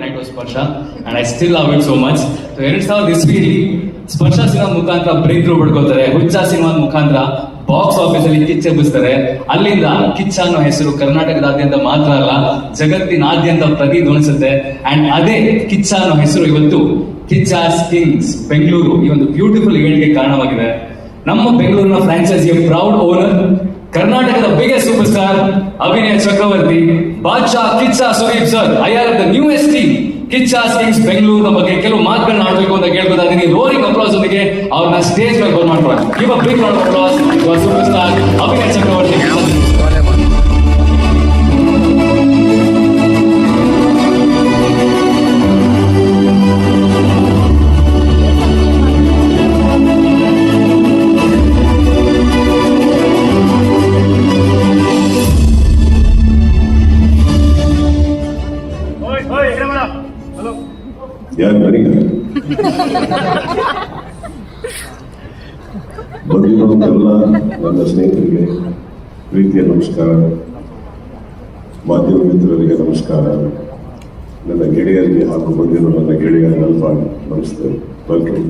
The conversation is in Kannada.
when it was Sparsha, and I still love it so much. So 2000 ಇಸ್ವಿಯಲ್ಲಿ ಸ್ಪರ್ಶ ಸಿನಿಮಾ ಮುಖಾಂತರ ಬ್ರೇಕ್ ಥ್ರೂ ಪಡ್ಕೋತಾರೆ. ಹುಚ್ಚ ಸಿನಿಮಾ ಮುಖಾಂತರ ಬಾಕ್ಸ್ ಆಫೀಸ್ ಅಲ್ಲಿ ಕಿಚ್ಚೆಬ್ಬಿಸ್ತಾರೆ. ಅಲ್ಲಿಂದ ಕಿಚ್ಚ ಅನ್ನೋ ಹೆಸರು ಕರ್ನಾಟಕದಾದ್ಯಂತ ಮಾತ್ರ ಅಲ್ಲ, ಜಗತ್ತಿನಾದ್ಯಂತ ಪ್ರತಿಧ್ವನಿಸುತ್ತೆ. ಅಂಡ್ ಅದೇ ಕಿಚ್ಚ ಅನ್ನೋ ಹೆಸರು ಇವತ್ತು ಕಿಚ್ಚಾಸ್ ಕಿಂಗ್ಸ್ ಬೆಂಗಳೂರು ಈ ಒಂದು ಬ್ಯೂಟಿಫುಲ್ ಇವೆಂಟ್ಗೆ ಕಾರಣವಾಗಿದೆ. ನಮ್ಮ ಬೆಂಗಳೂರಿನ ಫ್ರಾಂಚೈಸಿಯ ಪ್ರೌಡ್ ಓನರ್, ಕರ್ನಾಟಕದ ಬಿಗ್ಗೆಸ್ಟ್ ಸೂಪರ್ ಸ್ಟಾರ್ ಅಭಿನಯ ಚಕ್ರವರ್ತಿ, ಬಾದ್ಶಾ ಕಿಚ್ಚ ಸುದೀಪ್ ಸರ್, ಐಆರ್ the newest team Kichcha's kings ಬೆಂಗಳೂರಿನ ಬಗ್ಗೆ ಕೆಲವು ಮಾತುಗಳನ್ನ ಆಡಬೇಕು ಅಂತ ಕೇಳ್ಕೊತಾ ಇದೀನಿ. ರೋರಿಂಗ್ ಅಪ್ಲಾಸ್ ಒಂದಿಗೆ ಅವ್ರನ್ನ ಸ್ಟೇಜ್ ಮೇಲೆ ಬಂದ್ ಮಾಡ್ಕೊಳ್ಳೋಣ. Give a big round of applause to our super star ಅಭಿನಯ ಚಕ್ರವರ್ತಿ. ಯಾರು ನನಗೆ ಬಂದಿರೋದೆಲ್ಲ ನನ್ನ ಸ್ನೇಹಿತರಿಗೆ ಪ್ರೀತಿಯ ನಮಸ್ಕಾರ, ಮಾಧ್ಯಮ ಮಿತ್ರರಿಗೆ ನಮಸ್ಕಾರ, ನನ್ನ ಗೆಳೆಯರಿಗೆ ಹಾಗೂ ಬಂದಿರೋ ನನ್ನ ಗೆಳೆಯರ ನಮಸ್ತೆ, ವೆಲ್ಕಮ್.